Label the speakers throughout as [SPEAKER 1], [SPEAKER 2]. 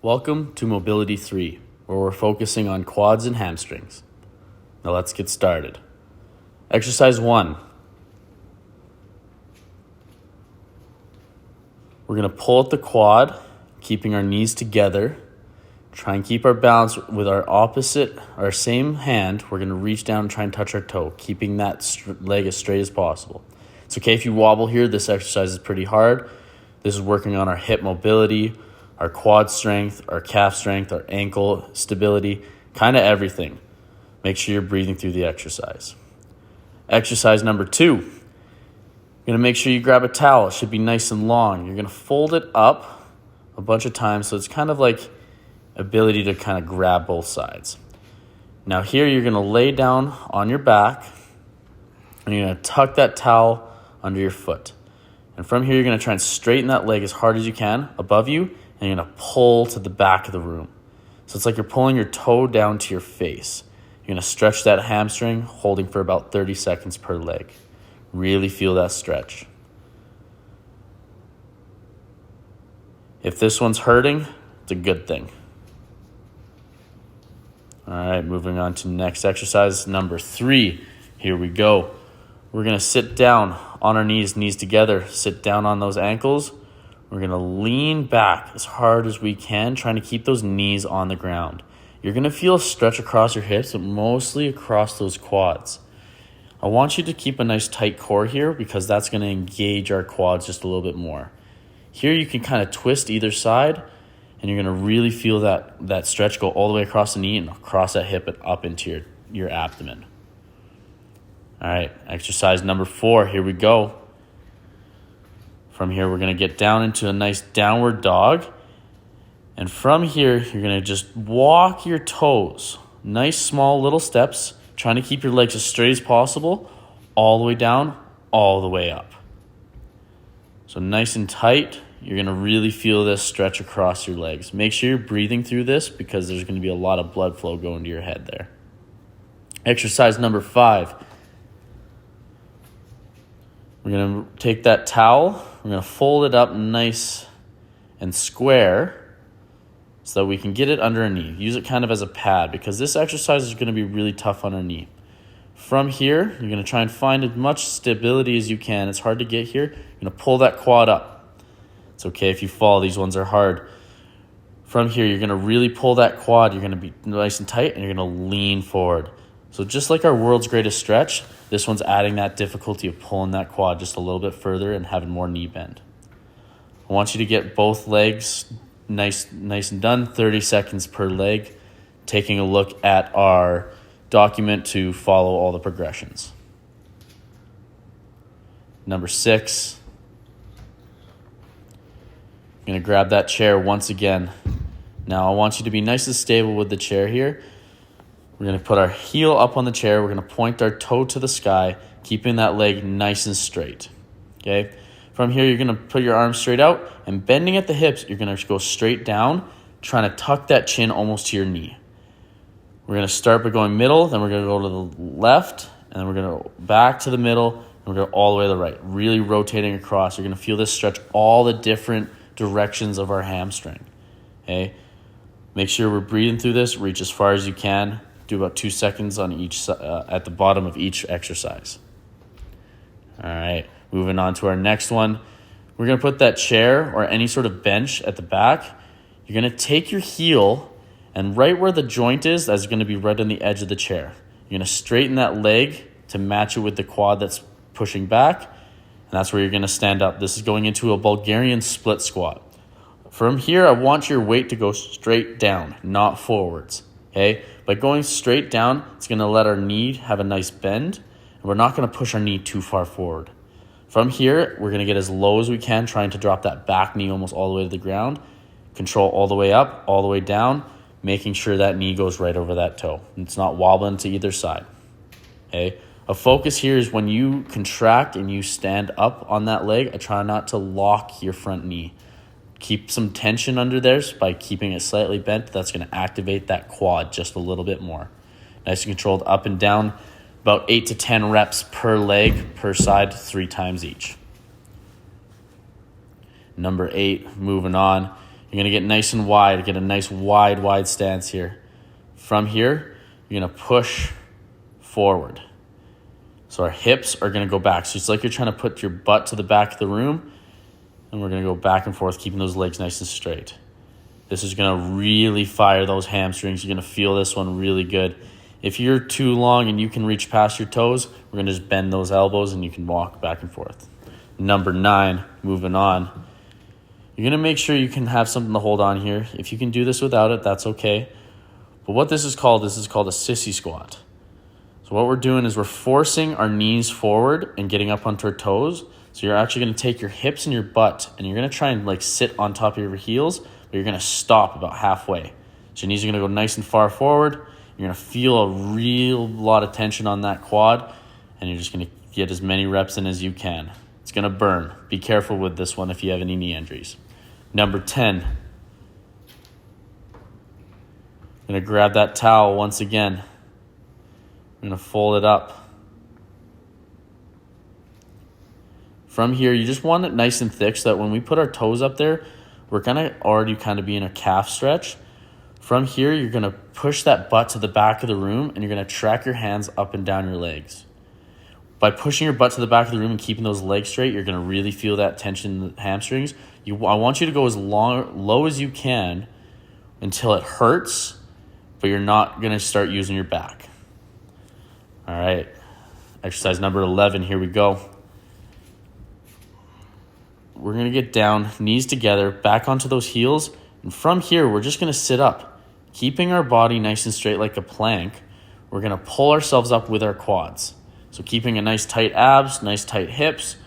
[SPEAKER 1] Welcome to Mobility 3, where we're focusing on quads and hamstrings. Now let's get started. Exercise 1. We're going to pull at the quad, keeping our knees together. Try and keep our balance with our same hand. We're going to reach down and try and touch our toe, keeping that leg as straight as possible. It's okay if you wobble here. This exercise is pretty hard. This is working on our hip mobility, our quad strength, our calf strength, our ankle stability, kind of everything. Make sure you're breathing through the exercise. Exercise number 2. You're going to make sure you grab a towel. It should be nice and long. You're going to fold it up a bunch of times so it's kind of like ability to kind of grab both sides. Now here you're going to lay down on your back and you're going to tuck that towel under your foot. And from here you're going to try and straighten that leg as hard as you can above you, and you're going to pull to the back of the room. So it's like you're pulling your toe down to your face. You're going to stretch that hamstring, holding for about 30 seconds per leg. Really feel that stretch. If this one's hurting, it's a good thing. All right, moving on to next exercise, number 3. Here we go. We're going to sit down on our knees together. Sit down on those ankles. We're going to lean back as hard as we can, trying to keep those knees on the ground. You're going to feel a stretch across your hips, but mostly across those quads. I want you to keep a nice tight core here because that's going to engage our quads just a little bit more. Here you can kind of twist either side, and you're going to really feel that stretch go all the way across the knee and across that hip and up into your abdomen. All right, exercise number 4. Here we go. From here, we're going to get down into a nice downward dog. And from here, you're going to just walk your toes. Nice, small, little steps, trying to keep your legs as straight as possible, all the way down, all the way up. So nice and tight. You're going to really feel this stretch across your legs. Make sure you're breathing through this because there's going to be a lot of blood flow going to your head there. Exercise number 5. We're going to take that towel. We're going to fold it up nice and square so that we can get it under our knee. Use it kind of as a pad because this exercise is going to be really tough on our knee. From here, you're going to try and find as much stability as you can. It's hard to get here. You're going to pull that quad up. It's okay if you fall. These ones are hard. From here, you're going to really pull that quad. You're going to be nice and tight, and you're going to lean forward. So just like our world's greatest stretch, this one's adding that difficulty of pulling that quad just a little bit further and having more knee bend. I want you to get both legs nice and done, 30 seconds per leg, taking a look at our document to follow all the progressions. Number 6. I'm going to grab that chair once again. Now I want you to be nice and stable with the chair here. We're going to put our heel up on the chair. We're going to point our toe to the sky, keeping that leg nice and straight. Okay? From here, you're going to put your arms straight out, and bending at the hips, you're going to go straight down, trying to tuck that chin almost to your knee. We're going to start by going middle, then we're going to go to the left, and then we're going to go back to the middle, and we're going to go all the way to the right, really rotating across. You're going to feel this stretch all the different directions of our hamstring. Okay? Make sure we're breathing through this. Reach as far as you can. Do about 2 seconds on each at the bottom of each exercise. All right, moving on to our next one. We're going to put that chair or any sort of bench at the back. You're going to take your heel, and right where the joint is, that's going to be right on the edge of the chair. You're going to straighten that leg to match it with the quad that's pushing back, and that's where you're going to stand up. This is going into a Bulgarian split squat. From here, I want your weight to go straight down, not forwards. Okay? By going straight down, it's going to let our knee have a nice bend, and we're not going to push our knee too far forward. From here, we're going to get as low as we can, trying to drop that back knee almost all the way to the ground. Control all the way up, all the way down, making sure that knee goes right over that toe. It's not wobbling to either side. Okay? A focus here is when you contract and you stand up on that leg, I try not to lock your front knee. Keep some tension under there by keeping it slightly bent. That's going to activate that quad just a little bit more. Nice and controlled up and down, about 8 to 10 reps per leg, per side, 3 times each. Number 8, moving on. You're going to get nice and wide, get a nice wide stance here. From here, you're going to push forward. So our hips are going to go back. So it's like you're trying to put your butt to the back of the room, and we're going to go back and forth, keeping those legs nice and straight. This is going to really fire those hamstrings. You're going to feel this one really good. If you're too long and you can reach past your toes, we're going to just bend those elbows and you can walk back and forth. Number 9, moving on. You're going to make sure you can have something to hold on here. If you can do this without it, that's okay. But what this is called a sissy squat. So what we're doing is we're forcing our knees forward and getting up onto our toes. So you're actually going to take your hips and your butt, and you're going to try and like sit on top of your heels, but you're going to stop about halfway. So your knees are going to go nice and far forward. You're going to feel a real lot of tension on that quad, and you're just going to get as many reps in as you can. It's going to burn. Be careful with this one if you have any knee injuries. Number 10. I'm going to grab that towel once again. I'm going to fold it up. From here, you just want it nice and thick so that when we put our toes up there, we're going to already kind of be in a calf stretch. From here, you're going to push that butt to the back of the room, and you're going to track your hands up and down your legs. By pushing your butt to the back of the room and keeping those legs straight, you're going to really feel that tension in the hamstrings. I want you to go as low as you can until it hurts, but you're not going to start using your back. All right, exercise number 11, here we go. We're going to get down, knees together, back onto those heels, and from here, we're just going to sit up, keeping our body nice and straight like a plank. We're going to pull ourselves up with our quads. So keeping a nice tight abs, nice tight hips,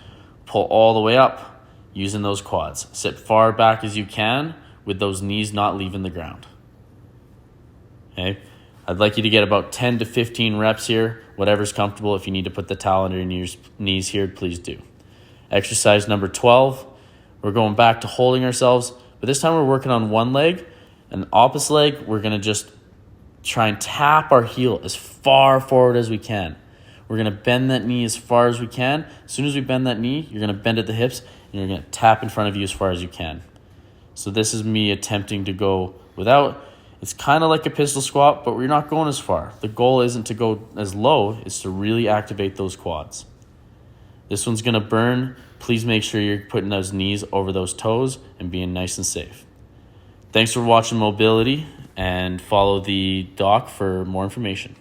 [SPEAKER 1] pull all the way up using those quads. Sit far back as you can with those knees not leaving the ground. Okay? I'd like you to get about 10 to 15 reps here, whatever's comfortable. If you need to put the towel under your knees here, please do. Exercise number 12, we're going back to holding ourselves, but this time we're working on one leg, and the opposite leg, we're going to just try and tap our heel as far forward as we can. We're going to bend that knee as far as we can. As soon as we bend that knee, you're going to bend at the hips, and you're going to tap in front of you as far as you can. So this is me attempting to go without. It's kind of like a pistol squat, but we're not going as far. The goal isn't to go as low, it's to really activate those quads. This one's going to burn. Please make sure you're putting those knees over those toes and being nice and safe. Thanks for watching Mobility, and follow the doc for more information.